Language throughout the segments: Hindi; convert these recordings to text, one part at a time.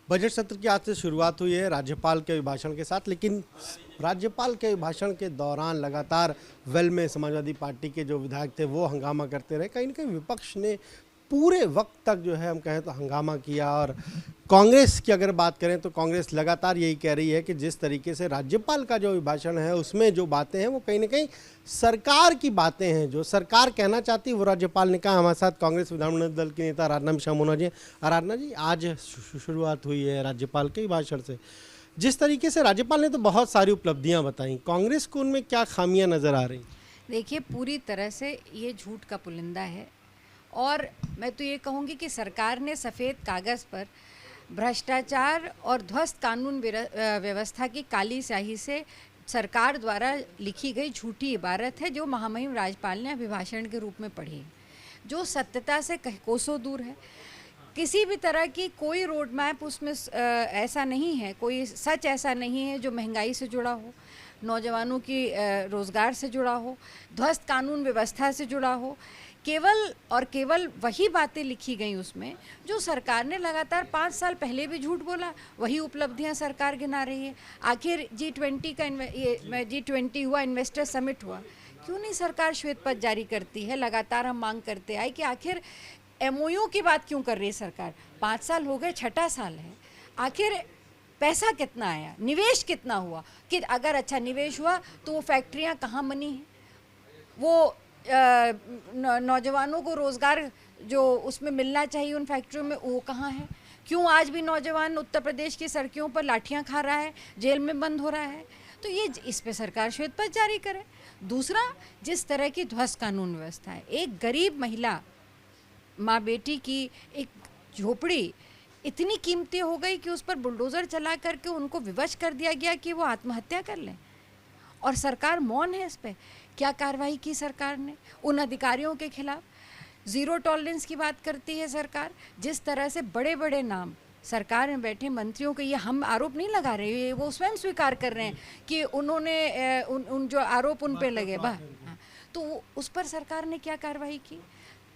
बजट सत्र की आज से शुरुआत हुई है राज्यपाल के अभिभाषण के साथ, लेकिन राज्यपाल के अभिभाषण के दौरान लगातार वेल में समाजवादी पार्टी के जो विधायक थे वो हंगामा करते रहे। कहीं ना कहीं विपक्ष ने पूरे वक्त तक जो है हम कहें तो हंगामा किया। और कांग्रेस की अगर बात करें तो कांग्रेस लगातार यही कह रही है कि जिस तरीके से राज्यपाल का जो अभिभाषण है उसमें जो बातें हैं वो कहीं ना कहीं सरकार की बातें हैं, जो सरकार कहना चाहती है वो राज्यपाल ने कहा। हमारे साथ कांग्रेस विधानमंडल दल की नेता आराधना मिश्रा मोना जी। आराधना जी, आज शुरुआत हुई है राज्यपाल के अभिभाषण से। जिस तरीके से राज्यपाल ने तो बहुत सारी उपलब्धियां बताई, कांग्रेस को उनमें क्या खामियां नजर आ रही? देखिए, पूरी तरह से ये झूठ का पुलिंदा है। और मैं तो ये कहूँगी कि सरकार ने सफ़ेद कागज़ पर भ्रष्टाचार और ध्वस्त कानून व्यवस्था की काली स्याही से सरकार द्वारा लिखी गई झूठी इबारत है, जो महामहिम राज्यपाल ने अभिभाषण के रूप में पढ़ी, जो सत्यता से कोसों दूर है। किसी भी तरह की कोई रोड मैप उसमें ऐसा नहीं है, कोई सच ऐसा नहीं है जो महंगाई से जुड़ा हो, नौजवानों की रोज़गार से जुड़ा हो, ध्वस्त कानून व्यवस्था से जुड़ा हो। केवल और केवल वही बातें लिखी गई उसमें जो सरकार ने लगातार 5 साल पहले भी झूठ बोला, वही उपलब्धियां सरकार गिना रही है। आखिर G20 का G20 हुआ, इन्वेस्टर समिट हुआ, क्यों नहीं सरकार श्वेत पत्र जारी करती है? लगातार हम मांग करते आए कि आखिर MOU की बात क्यों कर रही है सरकार? 5 साल हो गए, 6ठा साल है। आखिर पैसा कितना आया, निवेश कितना हुआ? कि अगर अच्छा निवेश हुआ तो वो फैक्ट्रियाँ कहाँ बनी हैं, वो नौजवानों को रोज़गार जो उसमें मिलना चाहिए उन फैक्ट्रियों में, वो कहाँ है? क्यों आज भी नौजवान उत्तर प्रदेश की सड़कों पर लाठियाँ खा रहा है, जेल में बंद हो रहा है? तो ये इस पे सरकार श्वेत पत्र जारी करे। दूसरा, जिस तरह की ध्वस्त कानून व्यवस्था है, एक गरीब महिला माँ बेटी की एक झोपड़ी इतनी कीमती हो गई कि उस पर बुलडोज़र चला करके उनको विवश कर दिया गया कि वो आत्महत्या कर लें, और सरकार मौन है इस पे। क्या कार्रवाई की सरकार ने उन अधिकारियों के खिलाफ? ज़ीरो टॉलरेंस की बात करती है सरकार। जिस तरह से बड़े बड़े नाम सरकार में बैठे मंत्रियों के, ये हम आरोप नहीं लगा रहे, वो स्वयं स्वीकार कर रहे हैं कि उन्होंने उन जो आरोप उन पे लगे तो उस पर सरकार ने क्या कार्रवाई की?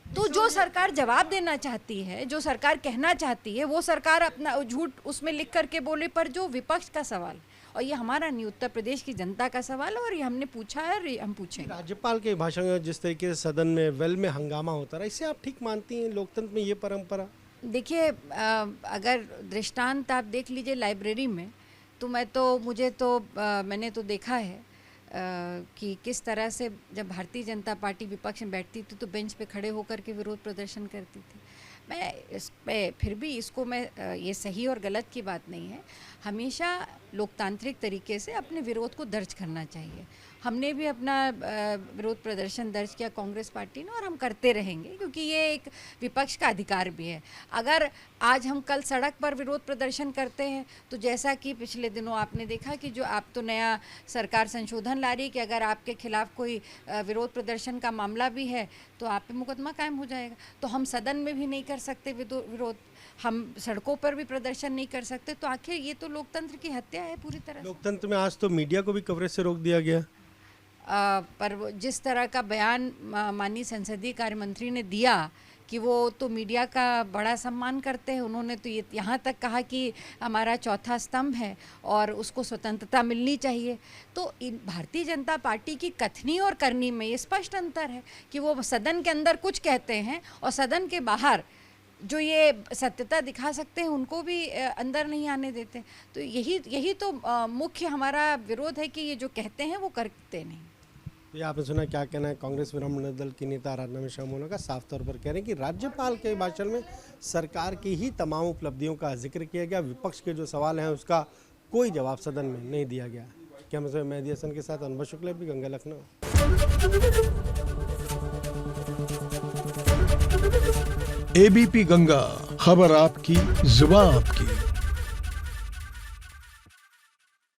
तो जो सरकार जवाब देना चाहती है, जो सरकार कहना चाहती है, वो सरकार अपना झूठ उसमें लिख करके बोले। पर जो विपक्ष का सवाल, और ये हमारा नहीं, उत्तर प्रदेश की जनता का सवाल है, और ये हमने पूछा है और हम पूछेंगे। राज्यपाल के भाषण में जिस तरीके से सदन में वेल में हंगामा होता रहा, इससे आप ठीक मानती हैं लोकतंत्र में ये परंपरा? देखिए, अगर दृष्टांत आप देख लीजिए लाइब्रेरी में, तो मैंने तो देखा है कि किस तरह से जब भारतीय जनता पार्टी विपक्ष में बैठती थी तो बेंच पे खड़े होकर के विरोध प्रदर्शन करती थी। मैं इस पे फिर भी इसको ये सही और गलत की बात नहीं है। हमेशा लोकतांत्रिक तरीके से अपने विरोध को दर्ज करना चाहिए। हमने भी अपना विरोध प्रदर्शन दर्ज किया कांग्रेस पार्टी ने, और हम करते रहेंगे, क्योंकि ये एक विपक्ष का अधिकार भी है। अगर आज हम कल सड़क पर विरोध प्रदर्शन करते हैं तो जैसा कि पिछले दिनों आपने देखा कि जो आप तो नया सरकार संशोधन ला रही है कि अगर आपके खिलाफ कोई विरोध प्रदर्शन का मामला भी है तो आप पे मुकदमा कायम हो जाएगा। तो हम सदन में भी नहीं कर सकते विरोध, हम सड़कों पर भी प्रदर्शन नहीं कर सकते। तो आखिर ये तो लोकतंत्र की हत्या है पूरी तरह से। लोकतंत्र में आज तो मीडिया को भी कवरेज से रोक दिया गया। पर जिस तरह का बयान माननीय संसदीय कार्य मंत्री ने दिया कि वो तो मीडिया का बड़ा सम्मान करते हैं, उन्होंने तो ये यहाँ तक कहा कि हमारा चौथा स्तंभ है और उसको स्वतंत्रता मिलनी चाहिए। तो भारतीय जनता पार्टी की कथनी और करनी में ये स्पष्ट अंतर है कि वो सदन के अंदर कुछ कहते हैं और सदन के बाहर जो ये सत्यता दिखा सकते हैं उनको भी अंदर नहीं आने देते। तो यही तो मुख्य हमारा विरोध है कि ये जो कहते हैं वो करते नहीं। ये आपने सुना क्या कहना है कांग्रेस विधानमंडल दल की नेता आराधना मिश्रा मोना का। साफ तौर पर कह रहे हैं कि राज्यपाल के भाषण में सरकार की ही तमाम उपलब्धियों का जिक्र किया गया, विपक्ष के जो सवाल हैं उसका कोई जवाब सदन में नहीं दिया गया। कैमरे में मेहदी हसन के साथ अनुभव शुक्ला, भी गंगा, लखनऊ। ABP गंगा, खबर आपकी, जुबान आपकी।